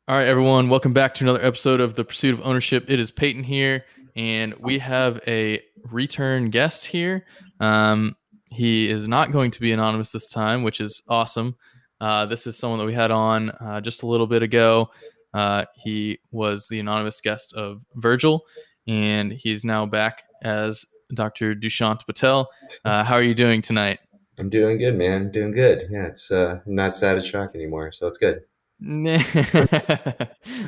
All right, everyone, welcome back to another episode of The Pursuit of Ownership. It is Payton here, and we have a return guest here. Um, he is not going to be anonymous this time, which is awesome. This is someone that we had on just a little bit ago. He was the anonymous guest of Virgil, and he's now back as Dr. Dushyant Patel. How are you doing tonight? I'm doing good, man. Doing good. Yeah, it's not sad at shock anymore, so it's good.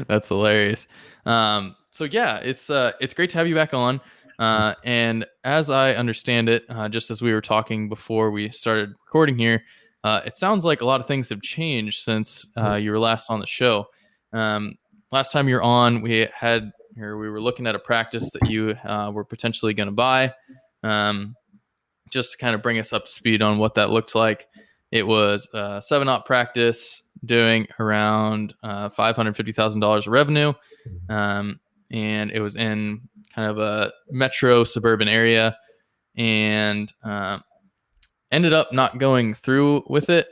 That's hilarious. So yeah, it's great to have you back on. And as I understand it, just as we were talking before we started recording here, it sounds like a lot of things have changed since you were last on the show. Um, Last time you were on, we were looking at a practice that you were potentially going to buy. Just to kind of bring us up to speed on what that looked like. It was a 7-op practice doing around $550,000 of revenue. And it was in kind of a metro suburban area, and ended up not going through with it.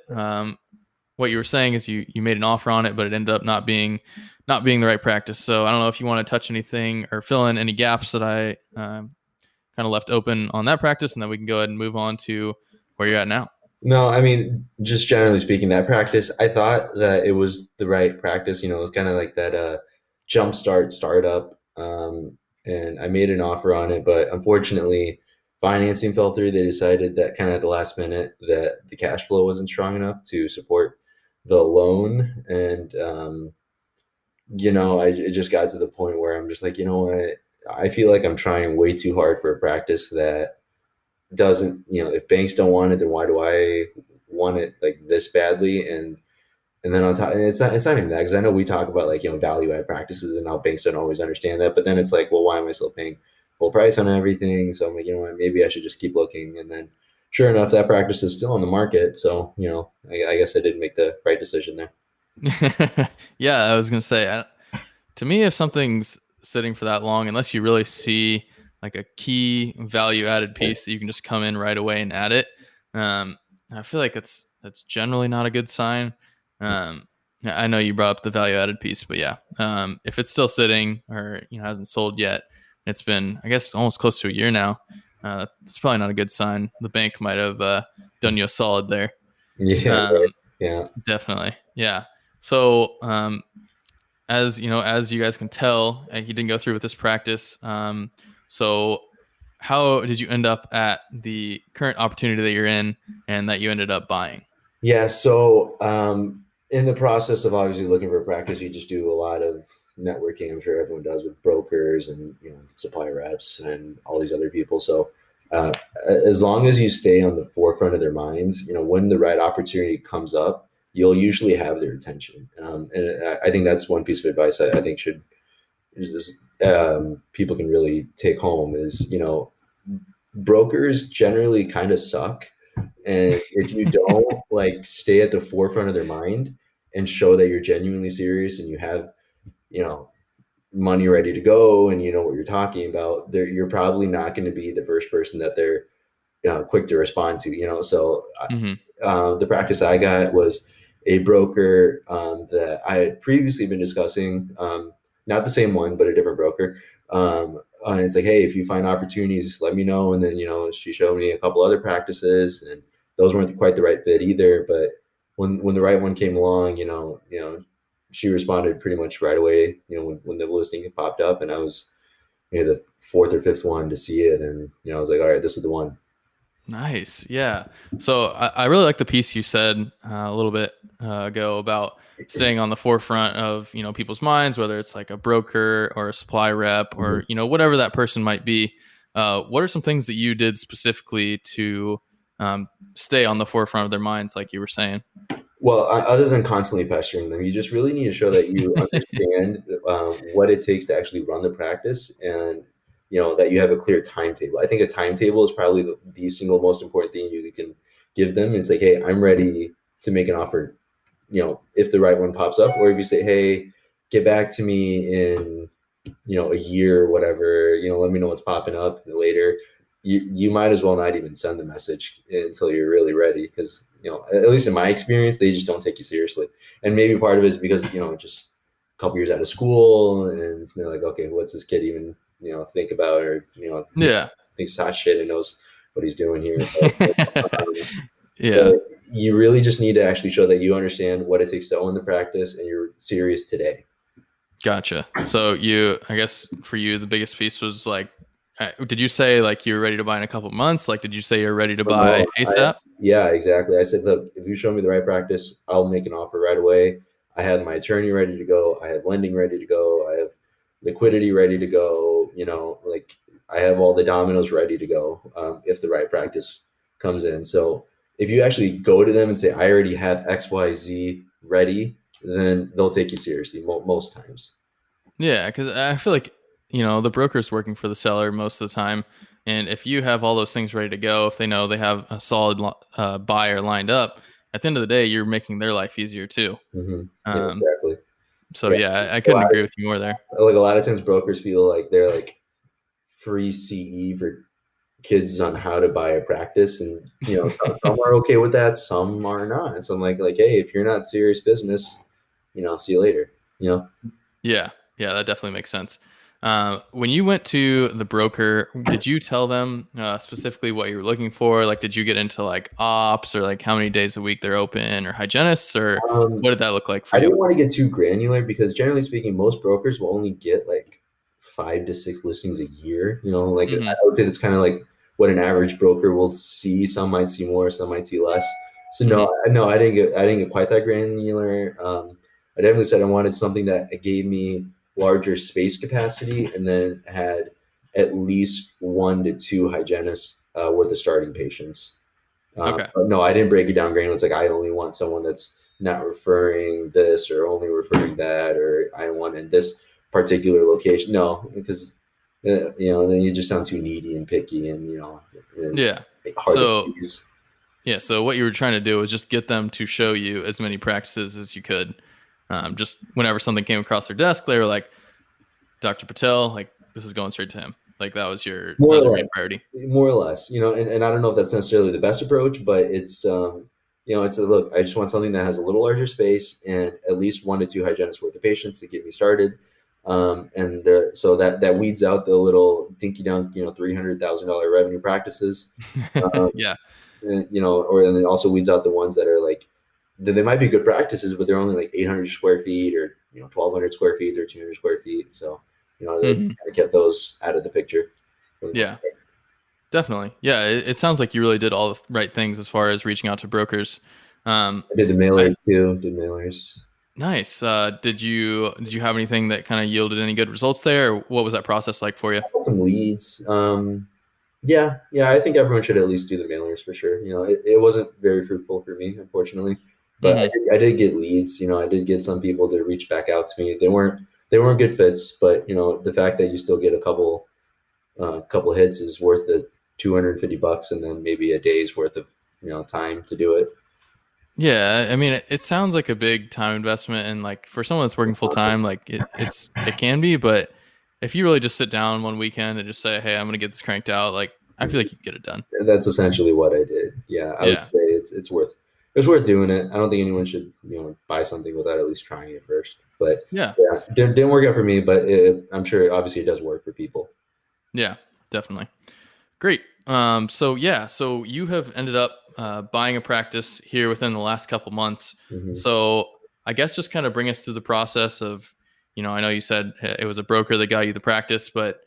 What you were saying is you made an offer on it, but it ended up not being the right practice. So I don't know if you want to touch anything or fill in any gaps that I kind of left open on that practice, and then we can go ahead and move on to where you're at now. No, I mean, just generally speaking, that practice, I thought that it was the right practice. It was kind of like that jumpstart startup. And I made an offer on it, but unfortunately, financing fell through. They decided that kind of at the last minute that the cash flow wasn't strong enough to support the loan. And it just got to the point where I'm just like, you know what? I feel like I'm trying way too hard for a practice that doesn't, if banks don't want it, then why do I want it like this badly? And then on top, and it's not even that, because I know we talk about like, value add practices and how banks don't always understand that. But then it's like, well, why am I still paying full price on everything? So I'm like, you know what, maybe I should just keep looking. And then sure enough, that practice is still on the market. So, I guess I did make the right decision there. Yeah, I was gonna say, to me, if something's sitting for that long, unless you really see like a key value added piece that you can just come in right away and add it, I feel like that's generally not a good sign. Um, I know you brought up the value added piece, but yeah, if it's still sitting or hasn't sold yet, it's been, I guess, almost close to a year now. That's probably not a good sign. The bank might have done you a solid there. Yeah, right. Um, Yeah. Definitely, yeah. So, as you guys can tell, he didn't go through with this practice. So, how did you end up at the current opportunity that you're in and that you ended up buying? Yeah. So, in the process of obviously looking for practice, you just do a lot of networking. I'm sure everyone does with brokers and supply reps and all these other people. So, uh, as long as you stay on the forefront of their minds, when the right opportunity comes up, you'll usually have their attention. And I think that's one piece of advice I think should just people can really take home is brokers generally kind of suck, and if you don't like stay at the forefront of their mind and show that you're genuinely serious and you have you know money ready to go and you know what you're talking about, you're probably not going to be the first person that they're quick to respond to. So Hmm. the practice I got was a broker that I had previously been discussing, not the same one, but a different broker. And it's like, hey, if you find opportunities, let me know. And then, she showed me a couple other practices, and those weren't quite the right fit either. But when the right one came along, she responded pretty much right away. When the listing had popped up, and I was maybe the fourth or fifth one to see it, and I was like, all right, this is the one. Nice. Yeah. So I really like the piece you said a little bit ago about staying on the forefront of people's minds, whether it's like a broker or a supply rep or whatever that person might be. What are some things that you did specifically to stay on the forefront of their minds, like you were saying? Well, other than constantly pestering them, you just really need to show that you understand what it takes to actually run the practice, and that you have a clear timetable. I think a timetable is probably the single most important thing you can give them. It's like, hey, I'm ready to make an offer. If the right one pops up, or if you say, hey, get back to me in a year or whatever. Let me know what's popping up later. You might as well not even send the message until you're really ready, because at least in my experience, they just don't take you seriously. And maybe part of it is because just couple years out of school, and they're like, okay, what's this kid even think about, or he Yeah. thinks hot shit and knows what he's doing here. But Yeah. you really just need to actually show that you understand what it takes to own the practice and you're serious today. Gotcha. So I guess for you, the biggest piece was like, did you say like you were ready to buy in a couple months? Like, did you say you're ready to buy No, ASAP? yeah, exactly. I said, look, if you show me the right practice, I'll make an offer right away. I had my attorney ready to go. I have lending ready to go. I have liquidity ready to go. Like I have all the dominoes ready to go if the right practice comes in. So if you actually go to them and say, I already have X, Y, Z ready, then they'll take you seriously most times. Yeah, because I feel like the broker's working for the seller most of the time, and if you have all those things ready to go, if they know they have a solid buyer lined up, at the end of the day, you're making their life easier too. Yeah, Um, exactly. so Yeah. yeah, I A couldn't lot agree with you more there. like a lot of times brokers feel like they're like free CE for kids on how to buy a practice, and some are okay with that, some are not. And so I'm like, hey, if you're not serious business, see you later. Yeah, yeah, that definitely makes sense. When you went to the broker, did you tell them specifically what you were looking for? Like, did you get into like ops or like how many days a week they're open or hygienists or um, what did that look like for I you? didn't want to get too granular because generally speaking, most brokers will only get like 5 to 6 listings a year. Like I Hmm. would say that's kind of like what an average broker will see. Some might see more, some might see less. So Hmm. no, I didn't get quite that granular. I definitely said I wanted something that gave me larger space capacity and then had at least 1 to 2 hygienists worth of starting patients. Okay. But no, I didn't break it down granular. It's like I only want someone that's not referring this or only referring that, or I want in this particular location. No, because then you just sound too needy and picky, and Yeah. hard to So please. yeah, so what you were trying to do was just get them to show you as many practices as you could. Just whenever something came across their desk, they were like, Dr. Patel, like this is going straight to him. Like that More was your or main less, priority. and I don't know if that's necessarily the best approach, but it's a look. I just want something that has a little larger space and at least 1 to 2 hygienists worth of patients to get me started. So that weeds out the little dinky dunk, $300,000 revenue practices. Um, Yeah. or and it also weeds out the ones that are like they might be good practices, but they're only like 800 square feet or 1,200 square feet, 1,300 square feet. So they Hmm. kind of kept those out of the picture. Yeah. Definitely. Yeah. It sounds like you really did all the right things as far as reaching out to brokers. I did the I mailers too. Did mailers. Nice. Did you have anything that kind of yielded any good results there? Or what was that process like for you? Got some leads. Yeah. I think everyone should at least do the mailers for sure. It wasn't very fruitful for me, unfortunately, but Hmm. I did get leads. I did get some people to reach back out to me. They weren't good fits, but the fact that you still get a couple hits is worth the $250, and then maybe a day's worth of time to do it. Yeah, I mean, it sounds like a big time investment, and like for someone that's working full time, like it can be. But if you really just sit down one weekend and just say, "Hey, I'm gonna get this cranked out," like I feel like you can get it done. That's essentially what I did. Yeah, I would Yeah, say it's worth doing it. I don't think anyone should buy something without at least trying it first. But yeah, yeah, didn't work out for me, but I'm sure obviously it does work for people. yeah, definitely. Great. So you have ended up buying a practice here within the last couple months. Hmm. So I guess just kind of bring us through the process of, I know you said it was a broker that got you the practice, but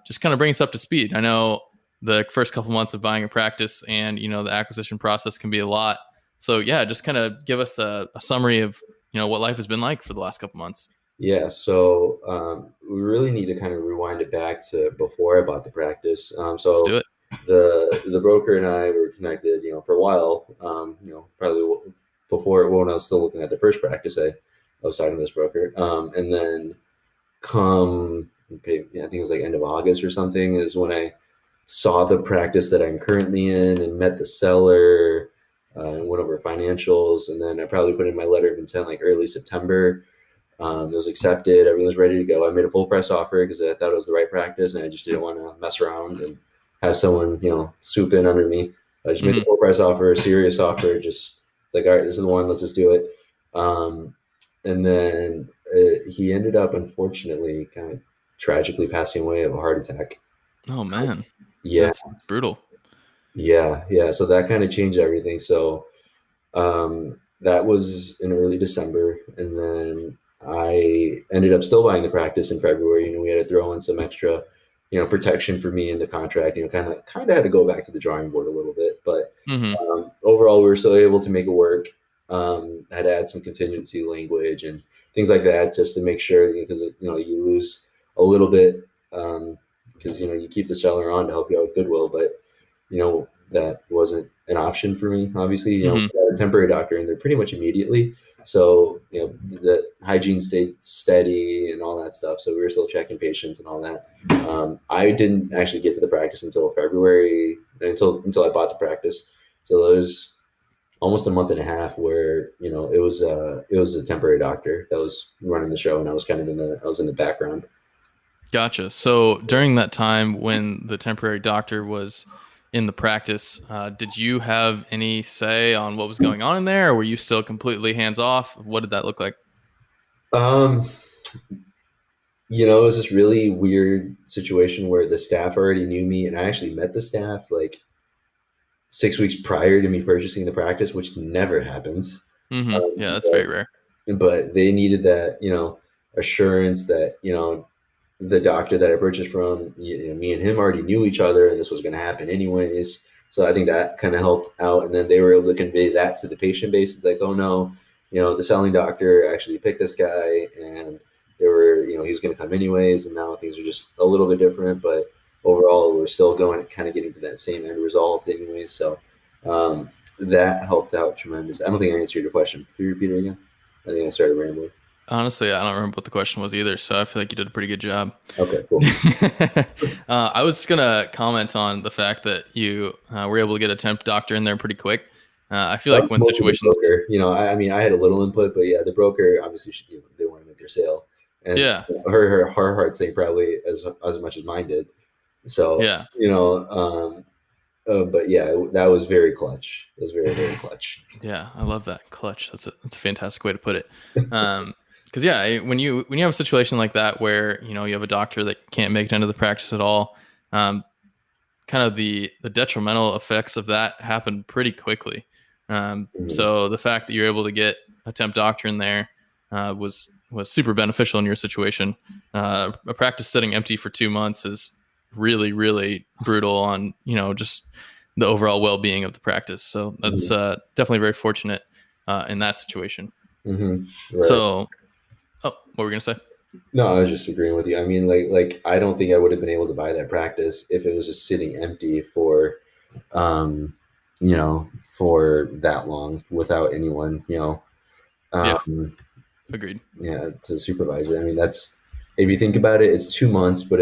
just kind of bring us up to speed. I know the first couple months of buying a practice and the acquisition process can be a lot. So yeah, just kind of give us a summary of what life has been like for the last couple months. Yeah, so we really need to kind of rewind it back to before I bought the practice. Let's So do it. the broker and I were connected, for a while. Probably before when I was still looking at the first practice, I was talking to this broker, and then okay, yeah, I think it was like end of August or something is when I saw the practice that I'm currently in and met the seller and went over financials, and then I probably put in my letter of intent like early September. It was accepted. Everything was ready to go. I made a full price offer because I thought it was the right practice, and I just didn't want to mess around and have someone, swoop in under me. I just made the Hmm. full price offer, a serious offer. Just it's like, all right, this is the one. Let's just do it. And then he ended up, unfortunately, kind of tragically passing away of a heart attack. Oh man, Yeah, that's brutal. yeah. So that kind of changed everything. So that was in early December, and then I ended up still buying the practice in February. We had to throw in some extra, protection for me in the contract. Kind of had to go back to the drawing board a little bit, but Mm-hmm. overall, we were still able to make it work. I had to add some contingency language and things like that just to make sure, because you lose a little bit, because you keep the seller on to help you out with goodwill, but that wasn't an option for me. Obviously, Mm-hmm. we had a temporary doctor in there pretty much immediately, so the hygiene stayed steady and all that stuff. So we were still checking patients and all that. I didn't actually get to the practice until February, until I bought the practice. So it was almost a month and a half where it was a temporary doctor that was running the show, and I was kind of in the background. Gotcha. So during that time when the temporary doctor was in the practice, did you have any say on what was going on in there, or were you still completely hands off? What did that look like? Um, it was this really weird situation where the staff already knew me, and I actually met the staff like 6 weeks prior to me purchasing the practice, which never happens. Mm-hmm. Yeah, that's very But rare. they needed that, assurance that, the doctor that I purchased from, me and him already knew each other, and this was going to happen anyways. So I think that kind of helped out. And then they were able to convey that to the patient base. It's like, oh no, the selling doctor actually picked this guy, and they were, he's going to come anyways. And now things are just a little bit different, but overall, we're still going, kind of getting to that same end result anyways. So that helped out tremendous. I don't think I answered your question. Can you repeat it again? I think I started rambling. Honestly, I don't remember what the question was either, so I feel like you did a pretty good job. Okay, cool. I was just gonna comment on the fact that you were able to get a temp doctor in there pretty quick. I feel That like was when mostly the situations, broker. I mean, I had a little input, but yeah, the broker obviously they want to make their sale, and yeah, her heart sank probably as much as mine did. So yeah, but yeah, that was very clutch. It was very, very clutch. yeah, I love that clutch. That's a fantastic way to put it. Because yeah, when you have a situation like that where you have a doctor that can't make it into the practice at all, um, kind of the detrimental effects of that happen pretty quickly. Mhm. So the fact that you're able to get a temp doctor in there was super beneficial in your situation. A practice sitting empty for 2 months is really brutal on just the overall well-being of the practice. So that's Mhm. definitely very fortunate in that situation. Right. So, oh, what were we gonna say? No, I was just agreeing with you. I mean, like I don't think I would have been able to buy that practice if it was just sitting empty um, for that long without anyone, Yeah, um, agreed. to supervise it. I mean, that's if you think about it, it's 2 months, but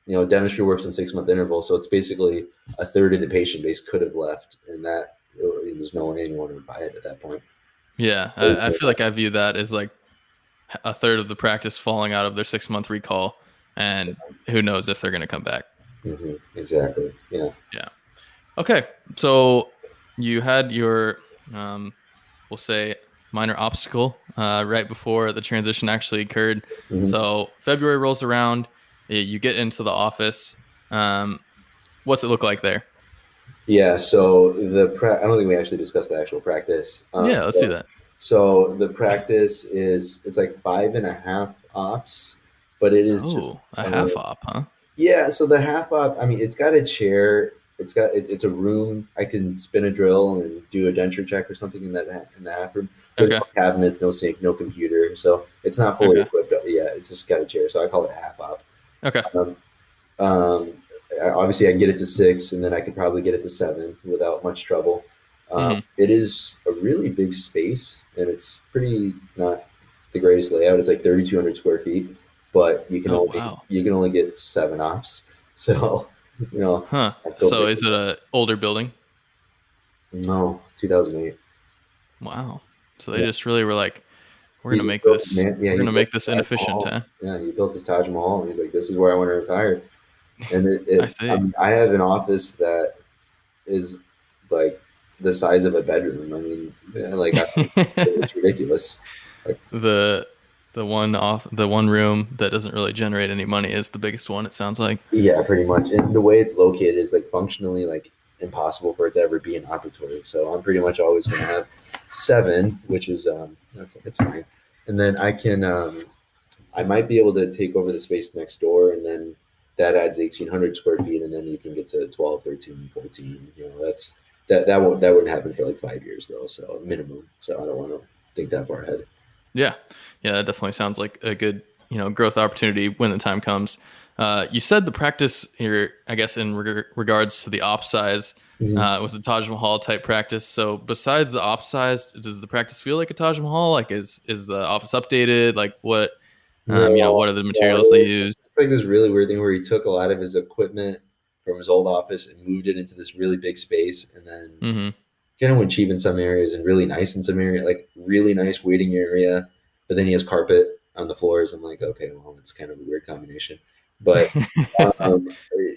dentistry works in 6 month intervals, so it's basically a third of the patient base could have left, and that there's no way anyone would buy it at that point. Yeah, I feel like I view that as like a third of the practice falling out of their 6 month recall, and who knows if they're going to come back. Exactly. Yeah. Yeah. Okay. So you had your, um, we'll say, minor obstacle right before the transition actually occurred. hmm So February rolls around, you get into the office. Um, what's it look like there? Yeah. So I don't think we actually discussed the actual practice. Yeah, let's do that. So the practice it's like 5.5 ops, but it is just Oh, a half op, huh? yeah. So the half op, I mean, it's got a chair. It's a room. I can spin a drill and do a denture check or something in the half room. There's Okay. no cabinets, no sink, no computer, so it's not fully Okay. equipped. Yeah, it's just got a chair. So I call it half op. Okay. Um, um, Obviously, I can get it to 6, and then I could probably get it to 7 without much trouble. Hmm. It is a really big space, and it's pretty not the greatest layout. It's like 3,200 square feet, but Oh, wow. you can only get 7 ops. So, you know, Huh. I feel So pretty is it a older building? no 2008. Wow. So they Yeah, just really were like, we're he gonna just make built this man. Yeah, we're he gonna built make his this Taj inefficient, Mahal. huh? Yeah, he built his Taj Mahal, and he's like, "This is where I want to retire." And I see. I have an office that is like the size of a bedroom. I mean, yeah, like it's ridiculous. Like, the the one room that doesn't really generate any money is the biggest one. It sounds like. Yeah, pretty much. And the way it's located is like functionally like impossible for it to ever be an operatory. So I'm pretty much always going to have seven, which is that's it's fine. And then I might be able to take over the space next door, and then that adds 1,800 square feet, and then you can get to 12, 13, 14. You know, that wouldn't happen for like 5 years though, so minimum. So I don't want to think that far ahead. Yeah, yeah, that definitely sounds like a good growth opportunity when the time comes. You said the practice here, I guess, in regards to the op size, Mhm. was a Taj Mahal type practice. So besides the op size, does the practice feel like a Taj Mahal? Like, is the office updated? Like, No, what are the no, materials they use? it's like this really weird thing where he took a lot of his equipment from his old office and moved it into this really big space, and then Mm-hmm. kind of went cheap in some areas and really nice in some area, like really nice waiting area. But then he has carpet on the floors. I'm like, okay, well, it's kind of a weird combination. But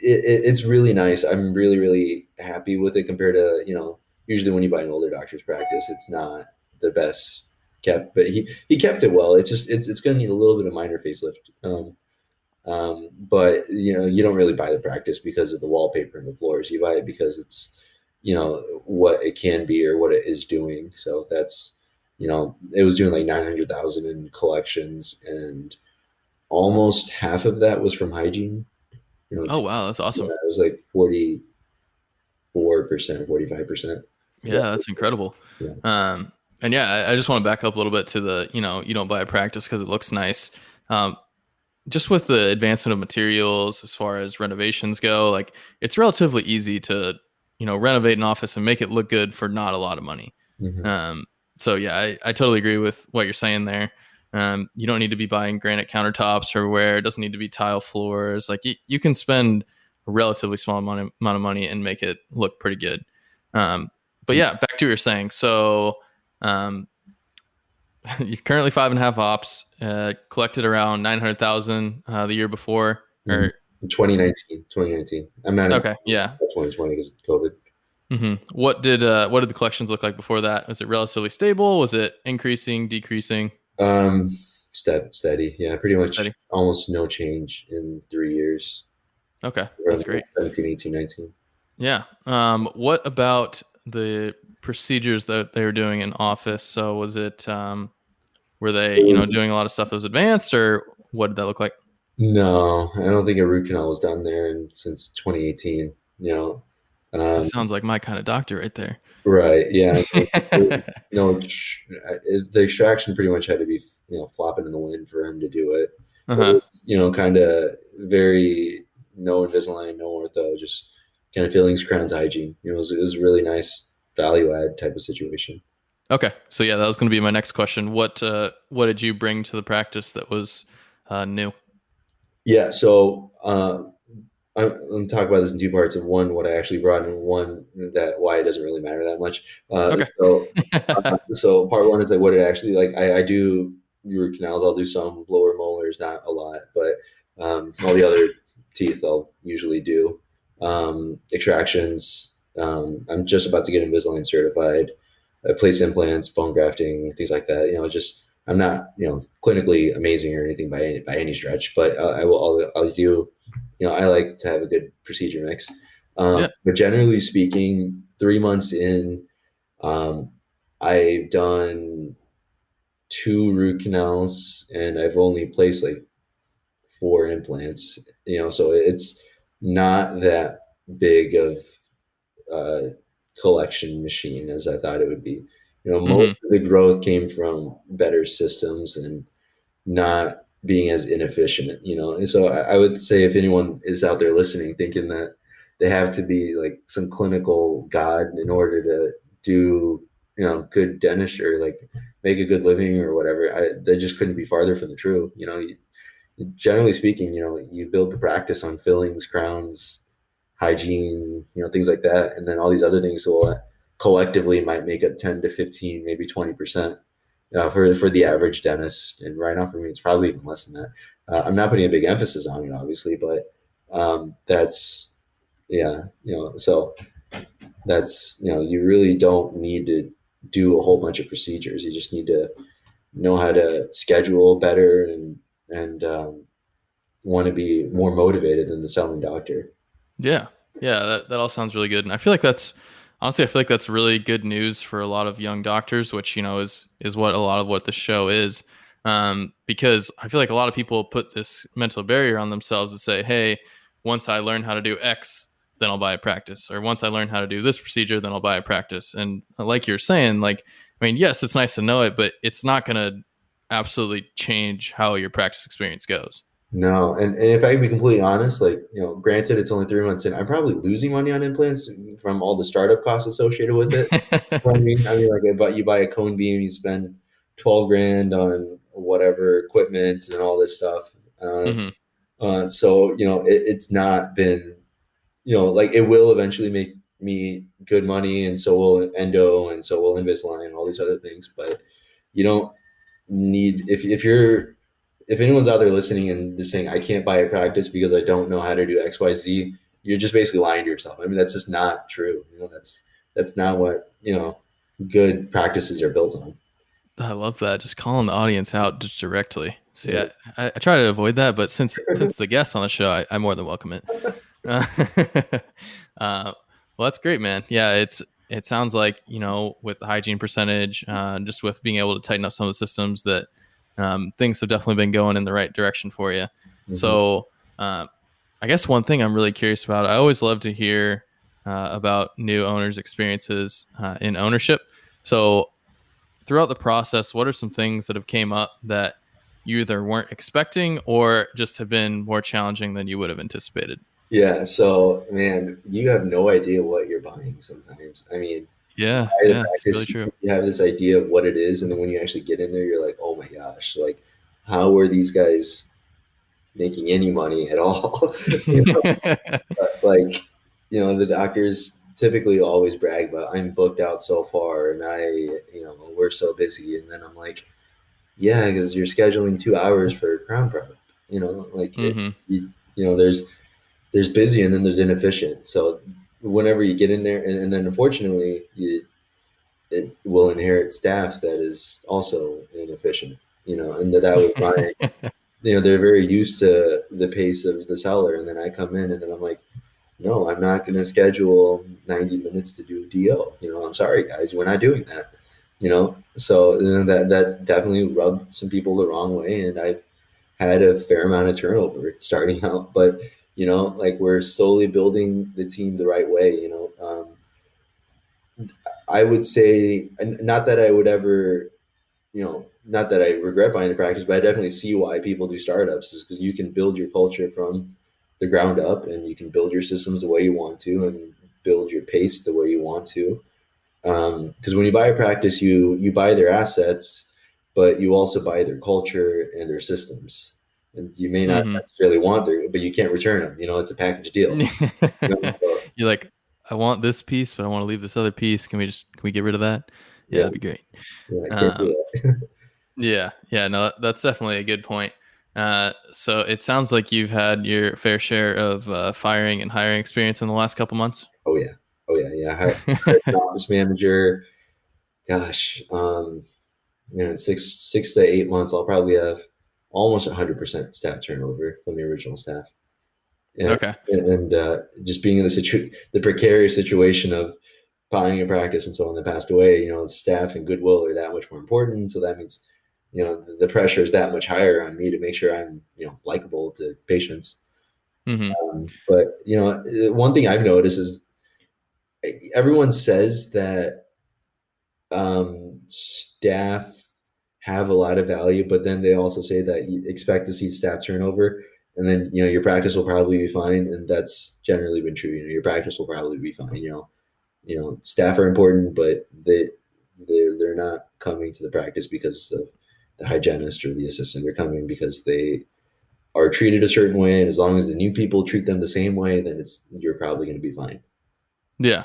it's really nice. I'm really, really happy with it compared to, usually when you buy an older doctor's practice, it's not the best kept, but he kept it well. It's going to need a little bit of minor facelift. But you don't really buy the practice because of the wallpaper and the floors. You buy it because it's, what it can be or what it is doing. So that's, it was doing like 900,000 in collections, and almost half of that was from hygiene. Oh wow, that's Yeah, awesome. it was like 44%, 45%. Yeah, Yeah, that's incredible. yeah. Um, and yeah, I just want to back up a little bit to the, you don't buy a practice because it looks nice. Um, just with the advancement of materials as far as renovations go, like it's relatively easy to, renovate an office and make it look good for not a lot of money. Mhm. Um, so yeah, I totally agree with what you're saying there. You don't need to be buying granite countertops everywhere. It doesn't need to be tile floors. Like you can spend a relatively small amount of money and make it look pretty good. Um, but yeah, back to what you're saying. So, um, you're currently 5.5 ops, collected around 900,000 the year before. Mhm. Or 2019. I'm not in okay, yeah. 2020 because of COVID. What did the collections look like before that? Was it relatively stable? Was it increasing, decreasing, Um, steady. Yeah, pretty much steady? almost no change in 3 years. Okay, that's Around great. 17, 18, 19. Yeah. What about the procedures that they were doing in office? So was it were they doing a lot of stuff that was advanced, or what did that look like? No, I don't think a root canal was done there since 2018. That Um, sounds like my kind of doctor right there. right? Yeah, the extraction pretty much had to be flopping in the wind for him to do it. It Uh-huh. was kind of very no Invisalign, no ortho, just kind of fillings, crowns, hygiene. It was a really nice value add type of situation. Okay, so yeah, that was going to be my next question. What did you bring to the practice that was new? Yeah, so I'm talking about this in two parts. Of one, what I actually brought, and one that why it doesn't really matter that much. Okay. So part one is like what it actually like. I do root canals. I'll do some lower molars, not a lot, but all the other teeth I'll usually do. Extractions. I'm just about to get Invisalign certified. I place implants, bone grafting, things like that. Just I'm not clinically amazing or anything by any stretch, but I'll do. I like to have a good procedure mix. Yeah. But generally speaking, 3 months in, um, I've done two root canals and I've only placed like four implants. So it's not that big of a collection machine as I thought it would be. Most Hmm. of the growth came from better systems and not being as inefficient, And so I would say if anyone is out there listening thinking that they have to be like some clinical god in order to do, good dentistry or like make a good living or whatever, they just couldn't be farther from the truth. Generally speaking, you build the practice on fillings, crowns, hygiene, things like that. And then all these other things will collectively might make up 10 to 15, maybe 20% for the average dentist. And right now for me, it's probably even less than that. I'm not putting a big emphasis on it, obviously, but that's, yeah, so that's, you really don't need to do a whole bunch of procedures. You just need to know how to schedule better, and want to be more motivated than the selling doctor. Yeah. Yeah, that all sounds really good. And I feel like that's honestly I feel like that's really good news for a lot of young doctors, which, is what a lot of what the show is. Because I feel like a lot of people put this mental barrier on themselves to say, hey, once I learn how to do X, then I'll buy a practice. Or once I learn how to do this procedure, then I'll buy a practice. And like you're saying, like, I mean, yes, it's nice to know it, but it's not gonna absolutely change how your practice experience goes. No, and if I can be completely honest, like, granted it's only 3 months in, I'm probably losing money on implants from all the startup costs associated with it. You know what I mean? I mean, like, but you buy a cone beam, you spend 12 grand on whatever equipment and all this stuff. hmm So, it's not been, like, it will eventually make me good money, and so will endo, and so will Invisalign, and all these other things. But you don't need, if anyone's out there listening and just saying, I can't buy a practice because I don't know how to do XYZ, you're just basically lying to yourself. I mean, that's just not true. That's not what, good practices are built on. I love that. Just calling the audience out just directly. See, Yeah. I try to avoid that, but since the guest on the show, I more than welcome it. Uh, well, that's great, man. Yeah, it sounds like, with the hygiene percentage, just with being able to tighten up some of the systems, that things have definitely been going in the right direction for you. Mhm. So, I guess one thing I'm really curious about, I always love to hear about new owners' experiences in ownership. So, throughout the process, what are some things that have came up that you either weren't expecting or just have been more challenging than you would have anticipated? Yeah. So, man, you have no idea what you're buying sometimes. I mean, you Yeah, buy the yeah, it's really package, true. you have this idea of what it is, and then when you actually get in there, you're like, oh my gosh, like, how are these guys making any money at all? Like, the doctors typically always brag about, I'm booked out so far, and we're so busy. And then I'm like, yeah, because you're scheduling 2 hours for a crown prep. Like, hmm there's busy, and then there's inefficient. So whenever you get in there, and then unfortunately, it will inherit staff that is also inefficient. And that was my, they're very used to the pace of the seller, and then I come in, and then I'm like, no, I'm not going to schedule 90 minutes to do a DO. I'm sorry, guys, we're not doing that. So that definitely rubbed some people the wrong way, and I've had a fair amount of turnover starting out. But like, we're slowly building the team the right way. I would say, not that I would ever, not that I regret buying the practice, but I definitely see why people do startups, is because you can build your culture from the ground up, and you can build your systems the way you want to, and build your pace the way you want to. Because when you buy a practice, you buy their assets, but you also buy their culture and their systems. And you may not hmm necessarily want their, but you can't return them. It's a package deal. So You're like, I want this piece, but I want to leave this other piece. Can we get rid of that? Yeah, yeah, that'd be great. yeah, I can't Um, do that. yeah, yeah, no, that's definitely a good point. So it sounds like you've had your fair share of firing and hiring experience in the last couple months. Oh yeah, oh yeah, yeah. Hired an office manager. Gosh, in 6 to 8 months, I'll probably have almost 100% staff turnover from the original staff. And, Okay. just being in the precarious situation of buying a practice when someone that passed away, staff and goodwill are that much more important. So that means, the pressure is that much higher on me to make sure I'm, likable to patients. hmm But, one thing I've noticed is, everyone says that staff have a lot of value, but then they also say that you expect to see staff turnover, and then your practice will probably be fine, and that's generally been true. Your practice will probably be fine. Staff are important, but they're not coming to the practice because of the hygienist or the assistant. They're coming because they are treated a certain way, and as long as the new people treat them the same way, then you're probably going to be fine. Yeah,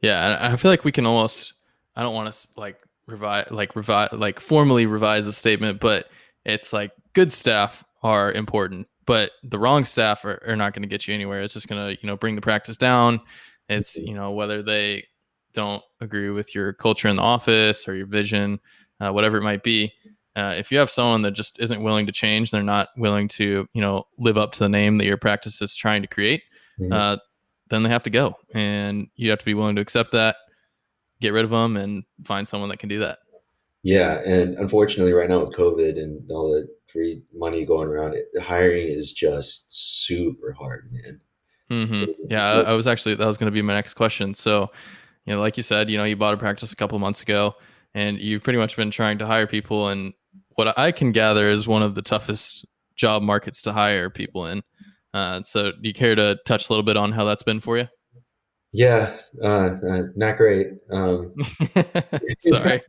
yeah. I feel like we can almost. I don't want to like formally revise the statement, but it's like good staff are important, but the wrong staff are not going to get you anywhere. It's just going to bring the practice down. It's whether they don't agree with your culture in the office or your vision, whatever it might be. If you have someone that just isn't willing to change, they're not willing to, live up to the name that your practice is trying to create, Mhm. uh, then they have to go. And you have to be willing to accept that, get rid of them, and find someone that can do that. Yeah, and unfortunately, right now with COVID and all the free money going around, hiring is just super hard, man. Yeah, I was actually, that was going to be my next question. So, like you said, you bought a practice a couple months ago, and you've pretty much been trying to hire people. And what I can gather is one of the toughest job markets to hire people in. So, do you care to touch a little bit on how that's been for you? Yeah, not great. Sorry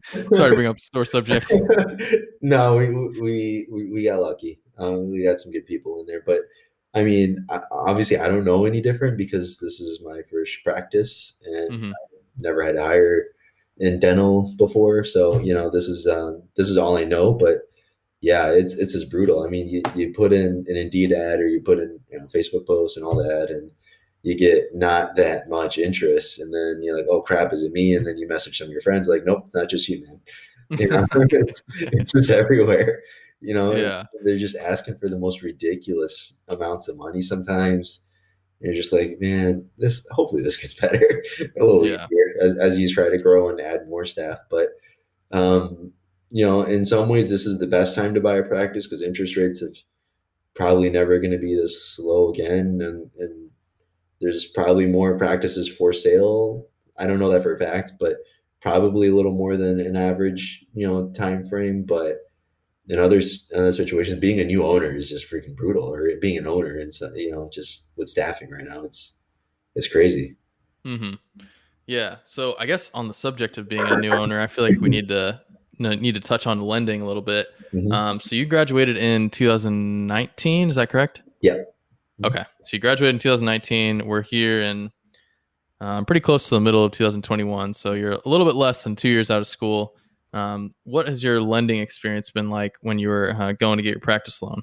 to bring up a sore subject. No, we got lucky. We got some good people in there, but I mean, obviously, I don't know any different because this is my first practice and Hmm. never had to hire in dental before. So this is all I know. But yeah, it's just brutal. I mean, you put in an Indeed ad or you put in Facebook posts and all that, and you get not that much interest, and then you're like, oh crap, is it me? And then you message some of your friends like, nope, it's not just you, man. It's just everywhere. And Yeah, they're just asking for the most ridiculous amounts of money sometimes. And you're just like, man, this hopefully this gets better a little yeah. easier as you try to grow and add more staff. But um, in some ways, this is the best time to buy a practice because interest rates have probably never going to be this low again, and there's probably more practices for sale. I don't know that for a fact, but probably a little more than an average, time frame. But in other situations, being a new owner is just freaking brutal, or being an owner, and so just with staffing right now, it's crazy. hmm Yeah. So I guess on the subject of being a new owner, I feel like we need to touch on lending a little bit. Hmm. So you graduated in 2019, is that correct? Yeah. Okay. So you graduated in 2019. We're here in pretty close to the middle of 2021. So you're a little bit less than 2 years out of school. What has your lending experience been like when you were going to get your practice loan?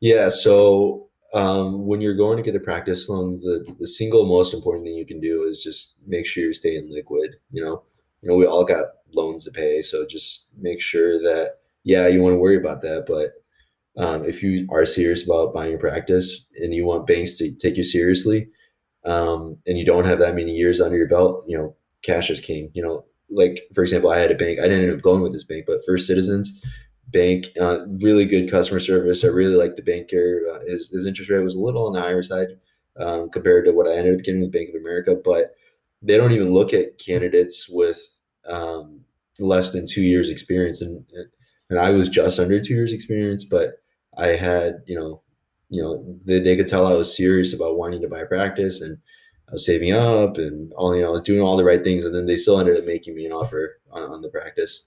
Yeah, so when you're going to get a practice loan, the single most important thing you can do is just make sure you're staying liquid. We all got loans to pay, so just make sure that yeah, you want to worry about that, but if you are serious about buying a practice and you want banks to take you seriously, and you don't have that many years under your belt, cash is king. Like for example, I had a bank. I didn't end up going with this bank, but First Citizens Bank, really good customer service. I really liked the banker. His interest rate was a little on the higher side compared to what I ended up getting with Bank of America, but they don't even look at candidates with um, less than 2 years experience, and I was just under 2 years experience, but I had they could tell I was serious about wanting to buy practice, and I was saving up and all I was doing all the right things, and then they still ended up making me an offer on the practice.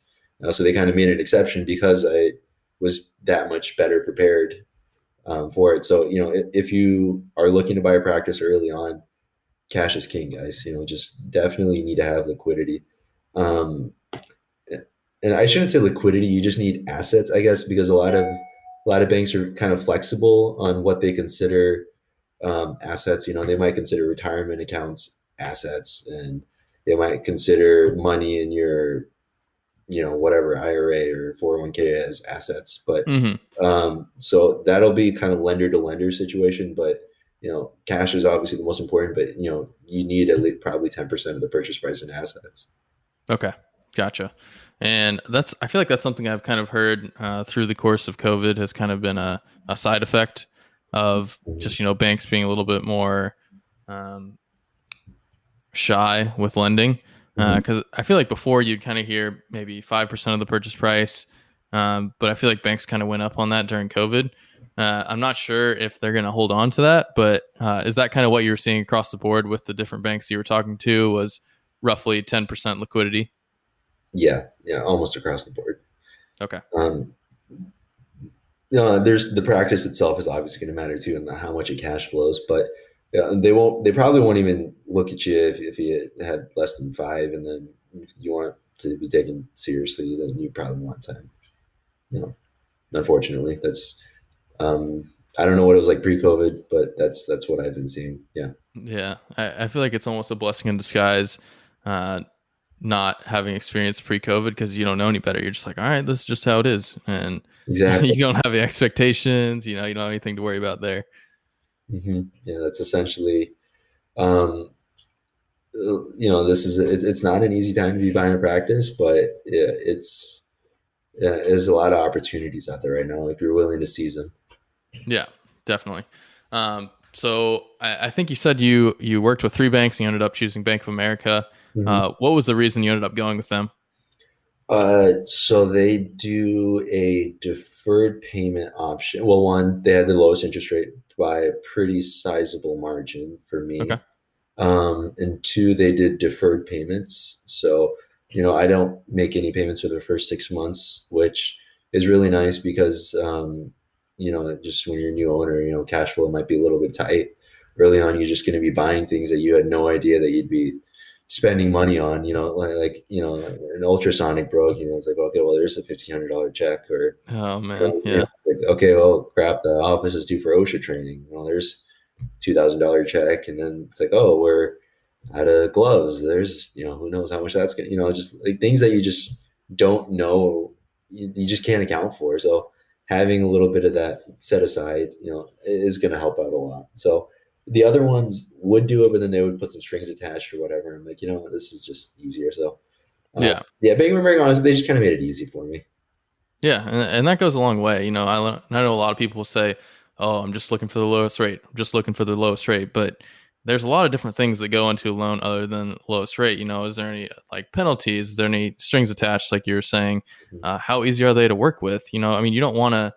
So they kind of made an exception because I was that much better prepared for it. So if you are looking to buy a practice early on, cash is king, guys. Just definitely need to have liquidity. Um, and I shouldn't say liquidity. You just need assets, I guess, because a lot of banks are kind of flexible on what they consider assets. They might consider retirement accounts assets, and they might consider money in your whatever IRA or 401k as assets. But Hmm. so that'll be kind of lender to lender situation. But cash is obviously the most important. But you need at least probably 10% of the purchase price in assets. Okay, gotcha. And I feel like that's something I've kind of heard through the course of COVID has kind of been a side effect of Mhm. just, banks being a little bit more um, shy with lending. Mhm. Because I feel like before you'd kind of hear maybe 5% of the purchase price. But I feel like banks kind of went up on that during COVID. I'm not sure if they're going to hold on to that, but is that kind of what you were seeing across the board with the different banks you were talking to was roughly 10% liquidity? Yeah, yeah, almost across the board. Okay. Um, there's the practice itself is obviously going to matter too, and how much it cash flows. But they won't. They probably won't even look at you if you had less than five, and then if you want to be taken seriously, then you probably want 10. You know, unfortunately, that's I don't know what it was like pre-COVID, but that's what I've been seeing. Yeah. Yeah. I feel like it's almost a blessing in disguise. Uh, not having experience pre-COVID because you don't know any better. You're just like, all right, this is just how it is, and Exactly. you don't have the expectations. You know, you don't have anything to worry about there. Yeah, that's essentially. Um, this is it's not an easy time to be buying a practice, but there's a lot of opportunities out there right now if you're willing to seize them. Yeah, definitely. So I think you said you worked with three banks and you ended up choosing Bank of America. Mhm. What was the reason you ended up going with them? So they do a deferred payment option. Well, one, they had the lowest interest rate by a pretty sizable margin for me. Okay. And two, they did deferred payments. So, I don't make any payments for the first 6 months, which is really nice because, just when you're a new owner, cash flow might be a little bit tight. Early on, you're just going to be buying things that you had no idea that you'd be spending money on, an ultrasonic broke, it's like, okay, well, there's a $1,500 check or, Oh man, you know, yeah. like, okay, well, crap, the office is due for OSHA training. There's $2,000 check. And then it's like, oh, we're out of gloves. There's, who knows how much that's going to, just like things that you just don't know, you just can't account for. So having a little bit of that set aside, is going to help out a lot. So the other ones would do it, but then they would put some strings attached or whatever. I'm like, this is just easier. So, Yeah. yeah, Bank of America, honestly, they just kind of made it easy for me. Yeah, and that goes a long way. You know, I know a lot of people say, "Oh, I'm just looking for the lowest rate. I'm just looking for the lowest rate." But there's a lot of different things that go into a loan other than lowest rate. You know, is there any like penalties? Is there any strings attached, like you were saying? How easy are they to work with? You know, I mean, you don't want to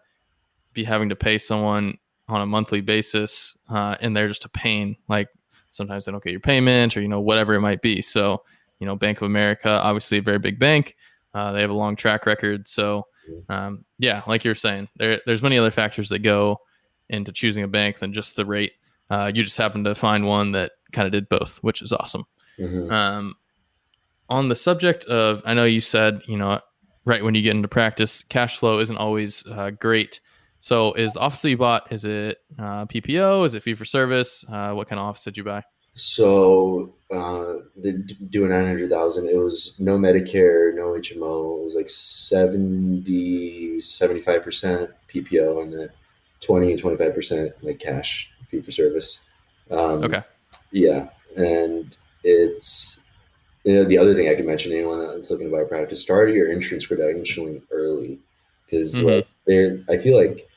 be having to pay someone on a monthly basis, and they're just a pain. Like sometimes they don't get your payment, or whatever it might be. So, Bank of America, obviously a very big bank. They have a long track record. So, yeah, like you're saying, there's many other factors that go into choosing a bank than just the rate. You just happen to find one that kind of did both, which is awesome. Mm-hmm. Um, on the subject of, I know you said, right when you get into practice, cash flow isn't always great. So is the office that you bought, is it PPO? Is it fee for service? What kind of office did you buy? So the doing 900,000, it was no Medicare, no HMO. It was like 75% PPO and then 25% like cash fee for service. Um, Okay. yeah, and it's the other thing I can mention, anyone that's looking to buy a practice, start your insurance credentialing early because Mm-hmm. I feel like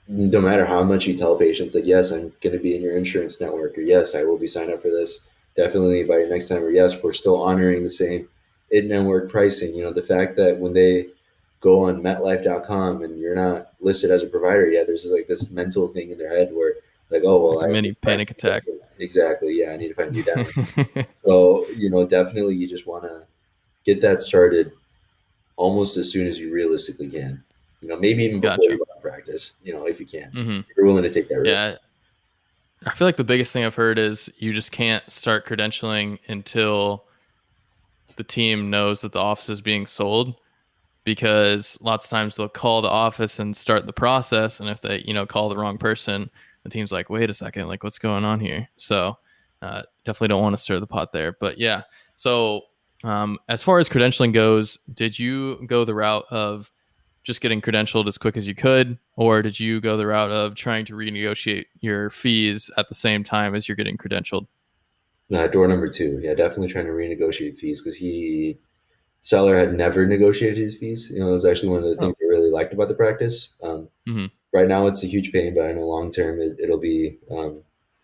no matter how much you tell patients, like, yes, I'm going to be in your insurance network, or yes, I will be signed up for this, definitely by your next time, or yes, we're still honoring the same in network pricing. The fact that when they go on MetLife.com and you're not listed as a provider yet, there's like this mental thing in their head where, like, oh, Like well, a I need mini to find panic you attack. down. Exactly. Yeah, I need to find you down. So, definitely you just want to get that started almost as soon as you realistically can. Maybe even before you Gotcha. go out practice, if you can. Mm-hmm. If you're willing to take that risk. Yeah. I feel like the biggest thing I've heard is you just can't start credentialing until the team knows that the office is being sold, because lots of times they'll call the office and start the process, and if they call the wrong person, the team's like, wait a second, like what's going on here? So definitely don't want to stir the pot there. But yeah, so as far as credentialing goes, did you go the route of just getting credentialed as quick as you could, or did you go the route of trying to renegotiate your fees at the same time as you're getting credentialed? Door number two. Yeah, definitely trying to renegotiate fees because seller had never negotiated his fees. It was actually one of the Oh. things I really liked about the practice. Mm-hmm. Right now, it's a huge pain, but I know long term it'll be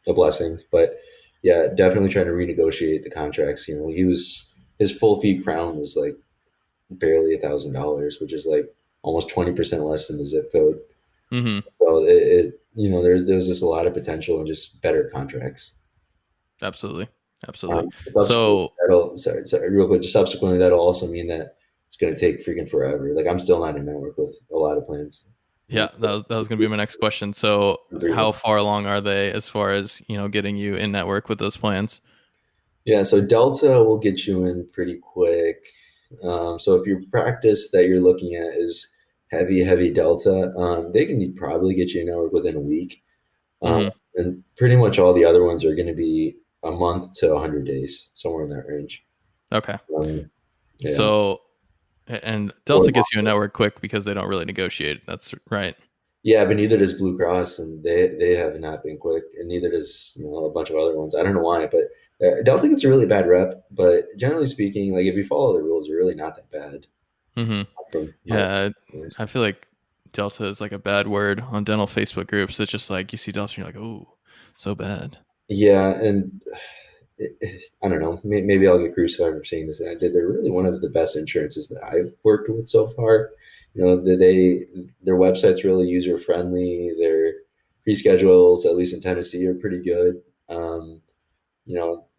a blessing. But yeah, definitely trying to renegotiate the contracts. His full fee crown was like barely $1,000, which is like almost 20% less than the zip code. Mm-hmm. So there's just a lot of potential and just better contracts. Absolutely. Absolutely. Subsequently, So sorry, real quick. Just subsequently, that'll also mean that it's going to take freaking forever. Like I'm still not in network with a lot of plans. yeah, that was going to be my next question. So, 3 months. how far along are they as far as getting you in network with those plans? Yeah, so Delta will get you in pretty quick. So if your practice that you're looking at is heavy Delta, they can probably get you in network within a week. Um, Mm-hmm. and pretty much all the other ones are going to be a month to 100 days, somewhere in that range. Okay. Um, yeah. So, and Or Delta gets you a network quick because they don't really negotiate. That's right. yeah, but neither does Blue Cross, and they have not been quick, and neither does a bunch of other ones. I don't know why, but Delta gets a really bad rep. But generally speaking, like if you follow the rules, you're really not that bad. Hmm. From my Yeah, experience. I feel like Delta is like a bad word on dental Facebook groups. It's just like you see Delta, and you're like, oh, so bad. Yeah, and I don't know. Maybe I'll get crucified for saying this. They're really one of the best insurances that I've worked with so far. Their website's really user friendly. Their fee schedules, at least in Tennessee, are pretty good.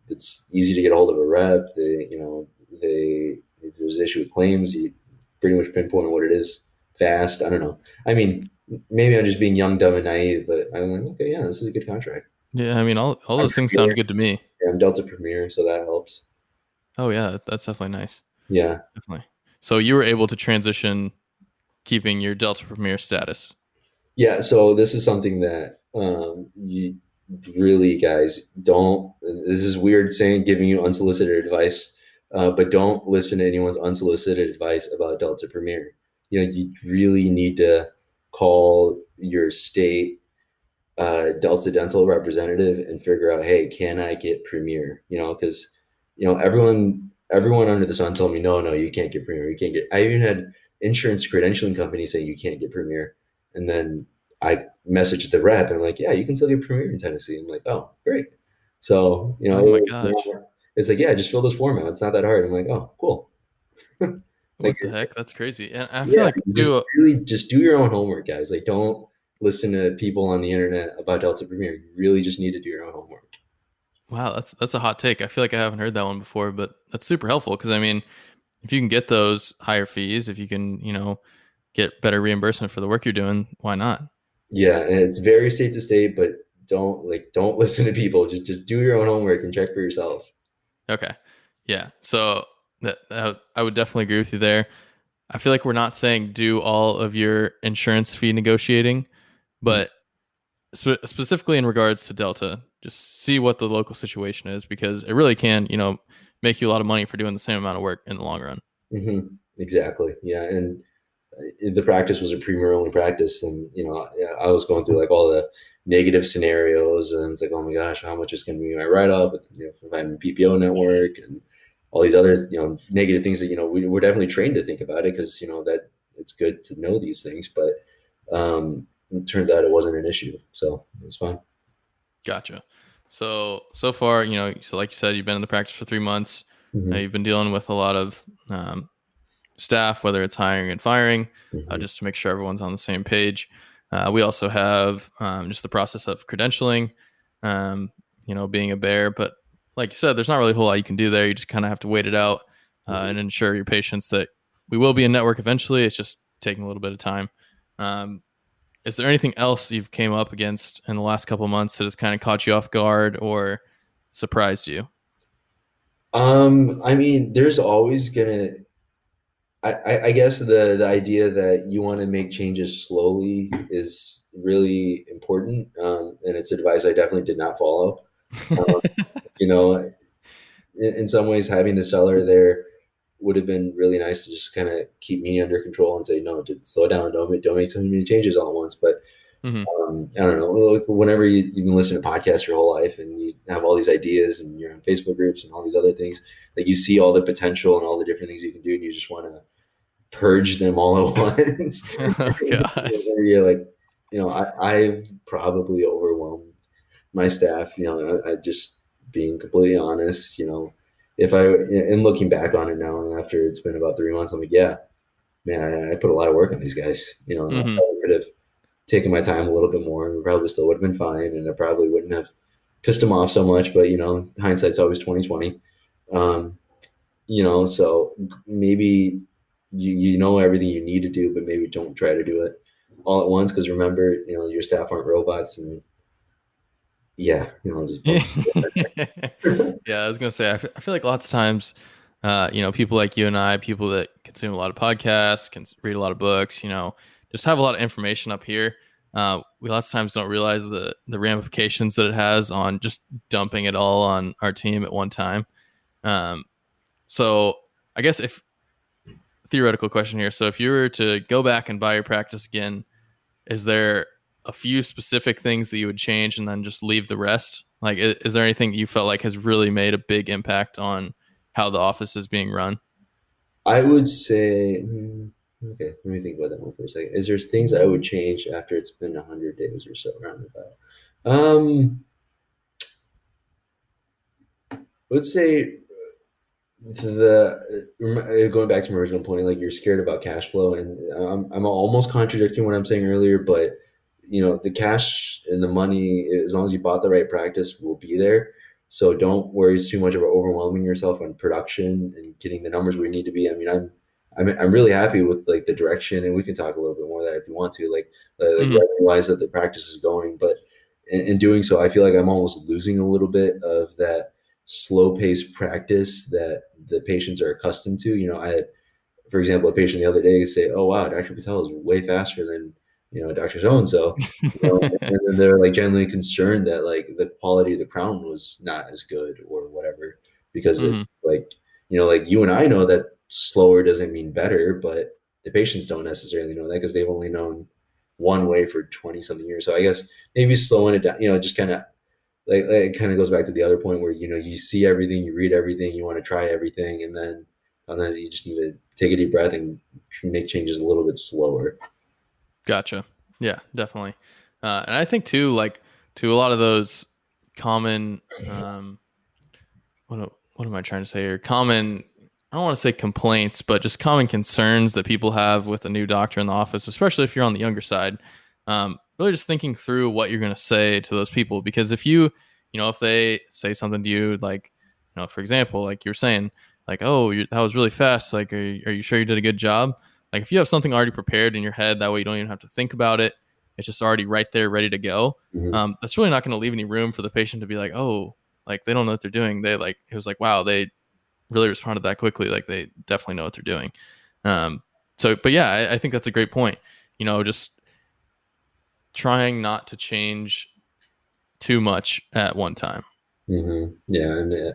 It's easy to get a hold of a rep. They if there's an issue with claims, you pretty much pinpoint what it is fast. I don't know. I mean, maybe I'm just being young, dumb, and naive, but I'm like, okay, yeah, this is a good contract. Yeah, I mean, all I'm those things sound Premier, good to me. I'm Delta Premier, so that helps. Oh yeah, that's definitely nice. Yeah, Definitely. So you were able to transition, keeping your Delta Premier status. yeah. So this is something that you really guys don't. This is weird saying giving you unsolicited advice, but don't listen to anyone's unsolicited advice about Delta Premier. You really need to call your state Delta Dental representative and figure out, hey, can I get Premier? Because everyone under the sun told me, no, no, you can't get Premier. You can't get. I even had insurance credentialing companies saying you can't get Premier, and then I messaged the rep and I'm like, yeah, you can still get Premier in Tennessee. I'm like, oh, great. So Oh my gosh. it's like, yeah, just fill this form out. It's not that hard. I'm like, oh, cool. Like, What the heck? That's crazy. And I feel yeah, like you just too. really just do your own homework, guys. Like, don't listen to people on the internet about Delta Premier. You really just need to do your own homework. Wow, that's a hot take. I feel like I haven't heard that one before, but that's super helpful because I mean, if you can get those higher fees, if you can, get better reimbursement for the work you're doing, why not? Yeah, and it's very state to state, but don't listen to people. Just do your own homework and check for yourself. Okay. Yeah. So that I would definitely agree with you there. I feel like we're not saying do all of your insurance fee negotiating, Mhm. but specifically in regards to Delta, just see what the local situation is because it really can, make you a lot of money for doing the same amount of work in the long run. Exactly. Yeah, and the practice was a premier only practice, and yeah, I was going through like all the negative scenarios, and it's like, oh my gosh, how much is going to be my write up? If I'm in PPO network and all these other negative things that we're definitely trained to think about it because that it's good to know these things, but it turns out it wasn't an issue, so it's fine. Gotcha. So far, so like you said, you've been in the practice for 3 months. Hmm. You've been dealing with a lot of staff, whether it's hiring and firing, Hmm. just to make sure everyone's on the same page. We also have just the process of credentialing, being a bear. But like you said, there's not really a whole lot you can do there. You just kind of have to wait it out and Hmm. ensure your patients that we will be in network eventually. It's just taking a little bit of time. Um, is there anything else you've came up against in the last couple of months that has kind of caught you off guard or surprised you? I mean, there's always gonna I guess the idea that you want to make changes slowly is really important, and it's advice I definitely did not follow. Um, you know, in some ways, having the seller there would have been really nice to just kind of keep me under control and say, no, slow down, don't make so many changes all at once. But Hmm. I don't know. Like, whenever you've been listening to podcasts your whole life and you have all these ideas and you're on Facebook groups and all these other things, like you see all the potential and all the different things you can do, and you just want to purge them all at once. Oh gosh. You're like, I've probably overwhelmed my staff. I just being completely honest. If I and looking back on it now, and after it's been about 3 months, I'm like, yeah, man, I put a lot of work on these guys. I Hmm. probably could have taken my time a little bit more, and we probably still would have been fine, and I probably wouldn't have pissed them off so much. But hindsight's always 2020. Um, so maybe you know everything you need to do, but maybe don't try to do it all at once because remember, your staff aren't robots, and yeah, just Yeah, don't. I was gonna say. I feel like lots of times, people like you and I, people that consume a lot of podcasts, can read a lot of books, just have a lot of information up here. We lots of times don't realize the ramifications that it has on just dumping it all on our team at one time. Um, So I guess if theoretical question here. So if you were to go back and buy your practice again, is there a few specific things that you would change and then just leave the rest? Like, is there anything you felt like has really made a big impact on how the office is being run? I would say, okay, let me think about that one for a second. Is there's things I would change after it's been 100 days or so around about? Let's say going back to my original point, like you're scared about cash flow, and I'm almost contradicting what I'm saying earlier, but the cash and the money, as long as you bought the right practice, will be there. So don't worry too much about overwhelming yourself on production and getting the numbers where you need to be. I mean, I'm really happy with like the direction, and we can talk a little bit more of that if you want to, like Mm-hmm. revenue wise that the practice is going. But in doing so, I feel like I'm almost losing a little bit of that slow paced practice that the patients are accustomed to. I had, for example, a patient the other day say, "Oh wow, Dr. Patel is way faster than Dr. So and so," and then they're like genuinely concerned that like the quality of the crown was not as good or whatever because it's Mm-hmm. like like you and I know that slower doesn't mean better, but the patients don't necessarily know that because they've only known one way for 20 something years. So I guess maybe slowing it down, just kind of like it kind of goes back to the other point where you see everything, you read everything, you want to try everything, and then sometimes you just need to take a deep breath and make changes a little bit slower. Gotcha. Yeah, definitely. And I think too, like to a lot of those common, what am I trying to say here? Common, I don't want to say complaints, but just common concerns that people have with a new doctor in the office, especially if you're on the younger side. Really just thinking through what you're going to say to those people, because if they say something to you, like, for example, like you're saying, like, oh, that was really fast. Like, are you sure you did a good job? Like, if you have something already prepared in your head, that way you don't even have to think about it. It's just already right there, ready to go. Mm-hmm. That's really not going to leave any room for the patient to be like, oh, like they don't know what they're doing. It was like, wow, they really responded that quickly. Like they definitely know what they're doing. But yeah, I think that's a great point. Just trying not to change too much at one time. Mm-hmm. Yeah, and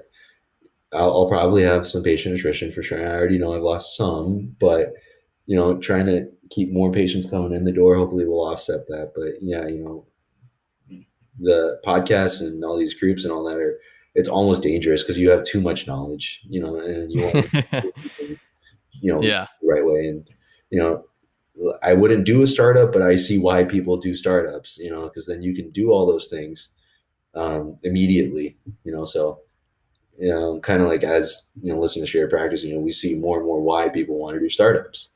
I'll probably have some patient attrition for sure. I already know I've lost some, but trying to keep more patients coming in the door hopefully will offset that. But yeah, the podcasts and all these groups and all that are it's almost dangerous because you have too much knowledge, and you want to do things, Yeah. the right way. And you know, I wouldn't do a startup, but I see why people do startups, because then you can do all those things immediately, so kind of like as listening to shared practice, we see more and more why people want to do startups.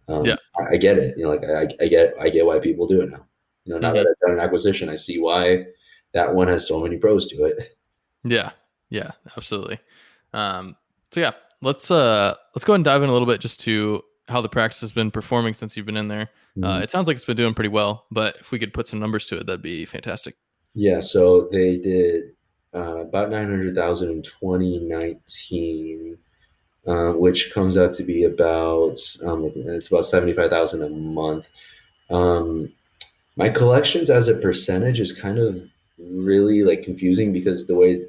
Yeah. I get it. Like I get why people do it now. Now Hmm. that I've done an acquisition, I see why that one has so many pros to it. Yeah. Yeah. Absolutely. Um, so yeah, let's go ahead and dive in a little bit just to how the practice has been performing since you've been in there. Mhm. It sounds like it's been doing pretty well, but if we could put some numbers to it, that'd be fantastic. Yeah, so they did about 900,000 in 2019, which comes out to be about it's about 75,000 a month. Um, My collections as a percentage is kind of really like confusing because the way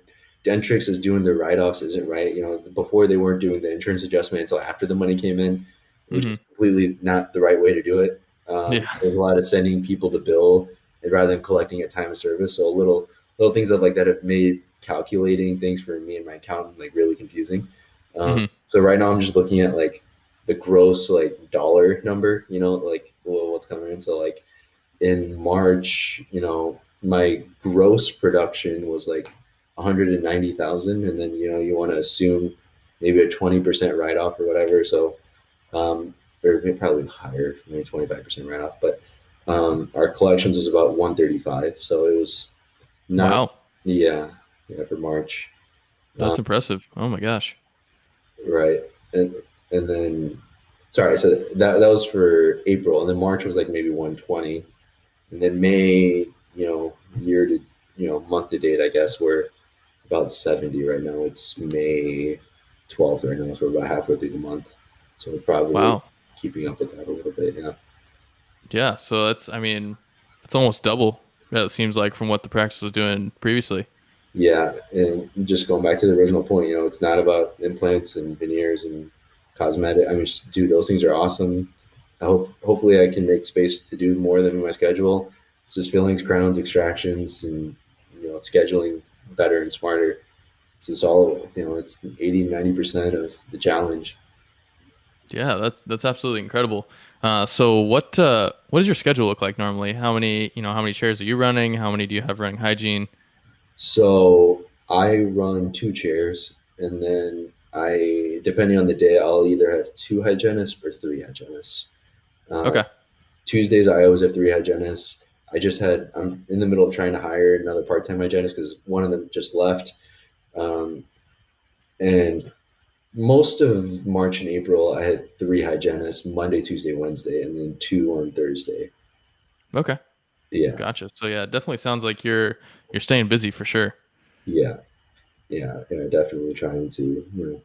Dentrix is doing the write-offs isn't right. Before they weren't doing the insurance adjustment until after the money came in, which Hmm. is completely not the right way to do it. Yeah. There's a lot of sending people the bill and rather than collecting at time of service. So little things like that have made calculating things for me and my accountant like really confusing. Hmm. So right now I'm just looking at like the gross like dollar number, like what's coming in. So like in March, my gross production was like 190,000, and then you want to assume maybe a 20% write off or whatever. So, or probably higher, maybe 25% write off. But our collections was about 135, so it was not, Wow. yeah, yeah, for March, That's impressive. Oh my gosh. right, and then sorry, so that was for April, and then March was like maybe 120. And then May, year to, month to date, I guess we're about 70 right now. It's May 12th right now, so we're about halfway through the month. So we're probably Wow. keeping up with that a little bit. Yeah. Yeah. So I mean, it's almost double. Yeah, it seems like from what the practice was doing previously. Yeah, and just going back to the original point, it's not about implants and veneers and cosmetic. I mean, dude, those things are awesome. Hopefully, I can make space to do more than in my schedule. It's just fillings, crowns, extractions, and scheduling better and smarter. It's just all it's 80-90% of the challenge. Yeah, that's absolutely incredible. So what does your schedule look like normally? How many chairs are you running? How many do you have running hygiene? So I run two chairs, and then depending on the day, I'll either have two hygienists or three hygienists. Uh, Okay. Tuesdays, I always have three hygienists. I'm in the middle of trying to hire another part-time hygienist because one of them just left. Um, and most of March and April, I had three hygienists: Monday, Tuesday, Wednesday, and then two on Thursday. Okay. Yeah, Gotcha. So yeah, it definitely sounds like you're staying busy for sure. yeah, yeah. Definitely trying to,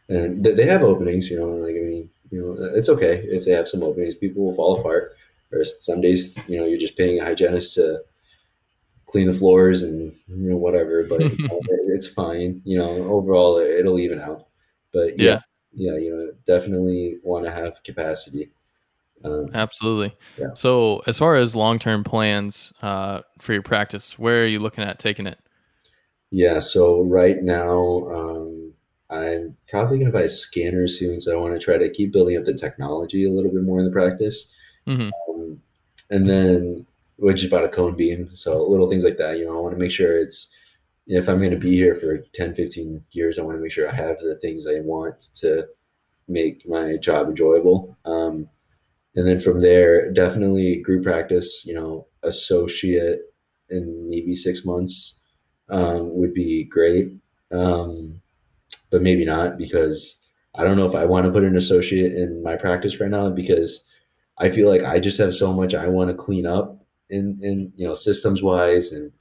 and they have openings. Like I mean, it's okay if they have some openings. People will fall apart. Or some days, you're just paying a hygienist to clean the floors and whatever. But it's fine. Overall, it'll even out. But yeah, Yeah, yeah, definitely want to have capacity. Um, absolutely. yeah, So as far as long-term plans for your practice, where are you looking at taking it? yeah. So right now, I'm probably going to buy a scanner soon. So I want to try to keep building up the technology a little bit more in the practice, Hmm. um, and then which is about a cone beam. So little things like that. I want to make sure if I'm going to be here for 10, 15 years, I want to make sure I have the things I want to make my job enjoyable. And then from there, definitely group practice, associate in maybe 6 months would be great. Um, but maybe not because I don't know if I want to put an associate in my practice right now because I feel like I just have so much I want to clean up in systems wise and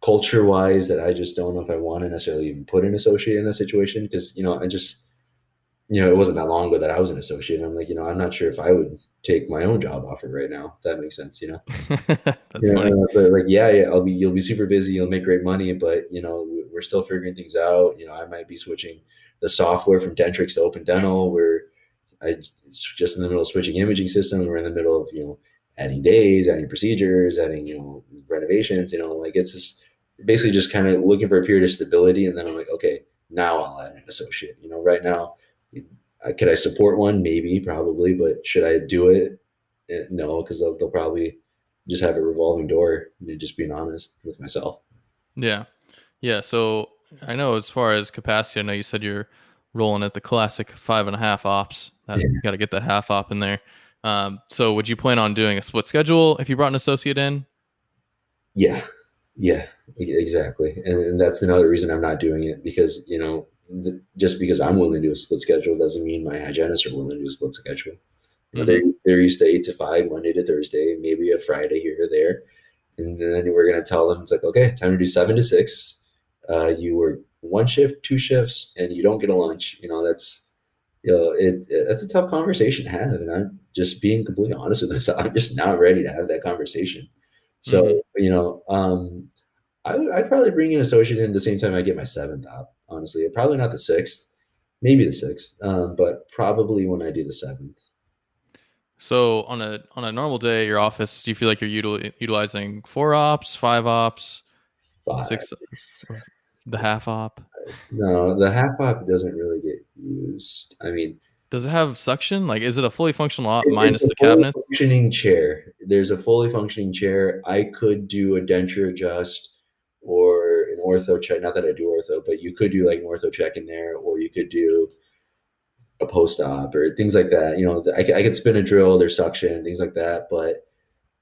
culture wise that I just don't know if I want to necessarily even put an associate in that situation because I just it wasn't that long ago that I was an associate. And I'm like, I'm not sure if I would take my own job offer right now. If that makes sense. That's funny. But like, yeah, yeah, you'll be super busy. You'll make great money, but we're still figuring things out. I might be switching the software from Dentrix to Open Dental. It's just in the middle of switching imaging systems. We're in the middle of adding days, adding procedures, adding renovations. Like it's just basically just kind of looking for a period of stability, and then I'm like, okay, now I'll add an associate. Right now, could I support one? Maybe, probably, but should I do it? No, because they'll probably just have a revolving door. Just being honest with myself. Yeah. Yeah. So I know as far as capacity, I know you said you're rolling at the classic 5.5 ops. That Yeah, got to get that half op in there. So would you plan on doing a split schedule if you brought an associate in? yeah, yeah, exactly. And that's another reason I'm not doing it because just because I'm willing to do a split schedule doesn't mean my hygienists are willing to do a split schedule. Hmm. They're used to 8 to 5, Monday to Thursday, maybe a Friday here or there, and then we're gonna tell them it's like, okay, time to do 7 to 6. You work one shift, two shifts, and you don't get a lunch. That's that's a tough conversation to have, and I'm just being completely honest with myself. I'm just not ready to have that conversation. Hmm. So I'd probably bring an associate in at the same time I get my seventh op. Honestly, probably not the sixth, maybe the sixth, but probably when I do the seventh. So on a normal day, your office, do you feel like you're utilizing 4 ops, 5 ops, Five. six, the half op? No, the half op doesn't really get used. I mean, Does it have suction? Like, is it a fully functional op it's minus a the fully cabinets? functioning chair. There's a fully functioning chair. I could do a denture adjust or an ortho check. Not that I do ortho, but you could do like an ortho check in there, or you could do a post op or things like that. I could spin a drill, there's suction, things like that. But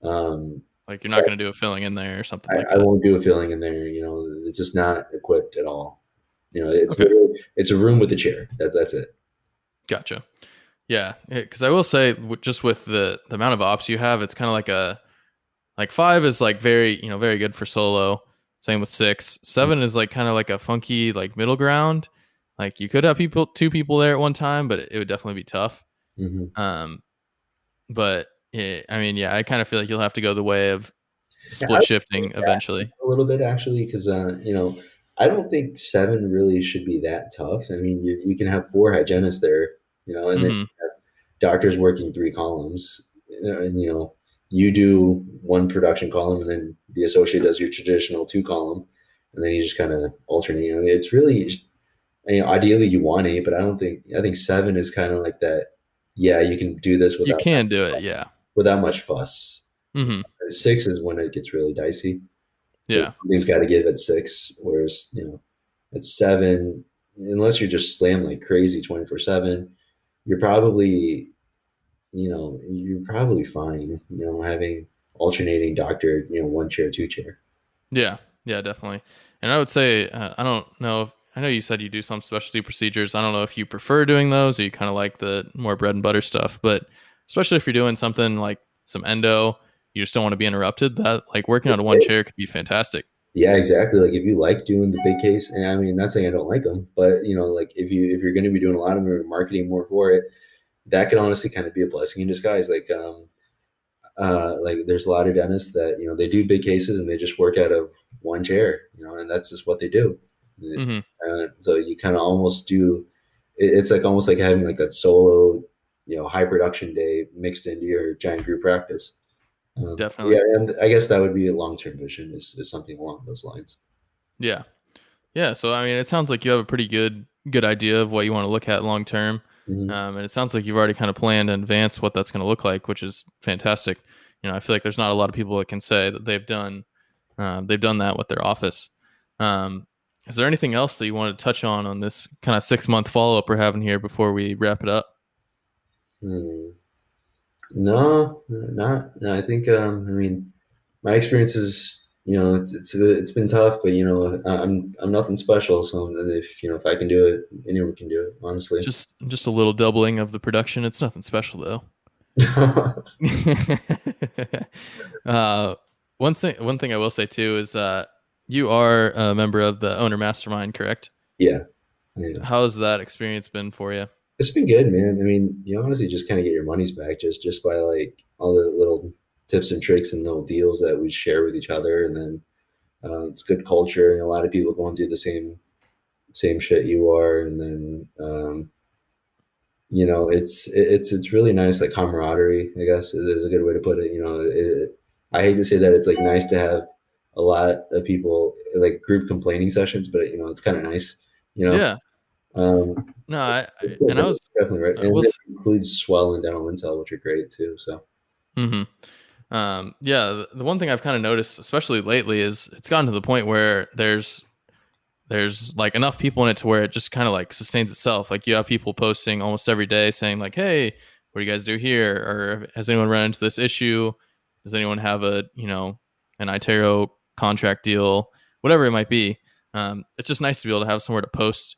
um, Like, you're not going to do a filling in there or something like I that. won't do a filling in there. It's just not equipped at all. It's Okay, literally it's a room with a chair. That's it. gotcha. Yeah, because I will say, just with the amount of ops you have, it's kind of like 5 is like very good for solo. Same with 6. 7 is like kind of like a funky like middle ground. Like you could have 2 people there at one time, but it would definitely be tough. Hmm. Um, but I mean, yeah, I kind of feel like you'll have to go the way of Yeah, I split would shifting that eventually. a little bit actually because I don't think seven really should be that tough. I mean, you can have four hygienists there, and then Hmm. doctors working three columns, and you do one production column, and then the associate does your traditional two column, and then you just kind of alternate. It's really, ideally you want eight, but I think seven is kind of like that. Yeah, you can do this You can do it. Yeah. without much fuss. Hmm. Six is when it gets really dicey because Yeah. something's got to give at six, whereas at seven, unless you're just slammed like crazy 24/7, you're probably you're probably fine. Having alternating doctor, one chair, two chair. Yeah, yeah, definitely. And I would say, I don't know if, I know you said you do some specialty procedures. I don't know if you prefer doing those or you kind of like the more bread and butter stuff, but especially if you're doing something like some endo, you just don't want to be interrupted. That like working on one chair could be fantastic. Yeah, exactly. Like if you like doing the big case, and I mean, not saying I don't like them, but like if you're going to be doing a lot of them or marketing more for it, that can honestly kind of be a blessing in disguise. Like there's a lot of dentists that they do big cases and they just work out of one chair, and that's just what they do. Hmm. So you kind of almost do. It's like almost like having like that solo, high production day mixed into your giant group practice. Definitely. Yeah, and I guess that would be a long term vision is something along those lines. Yeah. Yeah. So, I mean, it sounds like you have a pretty good idea of what you want to look at long term. Hmm. And it sounds like you've already kind of planned in advance what that's going to look like, which is fantastic. I feel like there's not a lot of people that can say that they've done that with their office. Um, is there anything else that you want to touch on this kind of 6 month follow up we're having here before we wrap it up? Hmm. No, not. No, I think. I mean, my experience is, it's been tough, but I'm nothing special. So if I can do it, anyone can do it. Honestly. Just a little doubling of the production. It's nothing special though. uh, one thing I will say too is you are a member of the owner mastermind, correct? Yeah, yeah. How's that experience been for you? It's been good, man. I mean, you honestly just kind of get your money's back just by like all the little tips and tricks and little deals that we share with each other, and then it's good culture and a lot of people going through the same shit you are, and then it's really nice, like camaraderie, I guess is a good way to put it. I hate to say that it's like nice to have a lot of people like group complaining sessions, but it's kind of nice, you know. Yeah. Um, No, it's good, and I man. was, Definitely right, I and it was, includes swell and dental intel, which are great too. So hmm yeah, the one thing I've kind of noticed, especially lately, is it's gotten to the point where there's like enough people in it to where it just kind of like sustains itself. Like you have people posting almost every day saying like, "Hey, what do you guys do here?" Or "Has anyone run into this issue? Does anyone have an iTero contract deal?" Whatever it might be. It's just nice to be able to have somewhere to post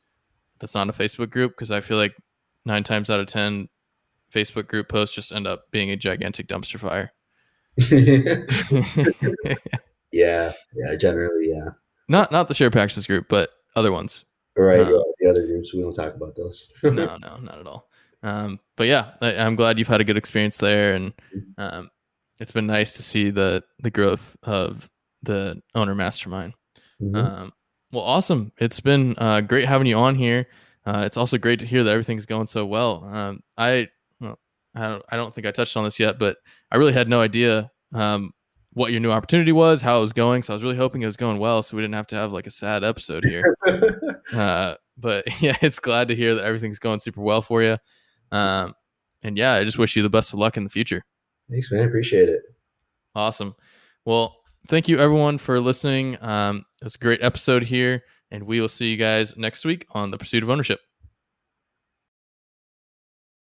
that's not a Facebook group because I feel like 9 times out of 10 Facebook group posts just end up being a gigantic dumpster fire. yeah, generally, yeah. Not the share practices group, but other ones. Right, yeah. Um, The other groups we don't talk about those. no, no, not at all. But yeah, I'm glad you've had a good experience there, and um, it's been nice to see the growth of the owner mastermind. Hmm. Um, well, awesome. It's been great having you on here. It's also great to hear that everything's going so well. Well, I don't think I touched on this yet, but I really had no idea what your new opportunity was, how it was going. So I was really hoping it was going well, so we didn't have to have like a sad episode here. But yeah, it's glad to hear that everything's going super well for you. Um, and yeah, I just wish you the best of luck in the future. Thanks, man. Appreciate it. Awesome. Well, thank you everyone for listening. It was a great episode here, and we will see you guys next week on The Pursuit of Ownership.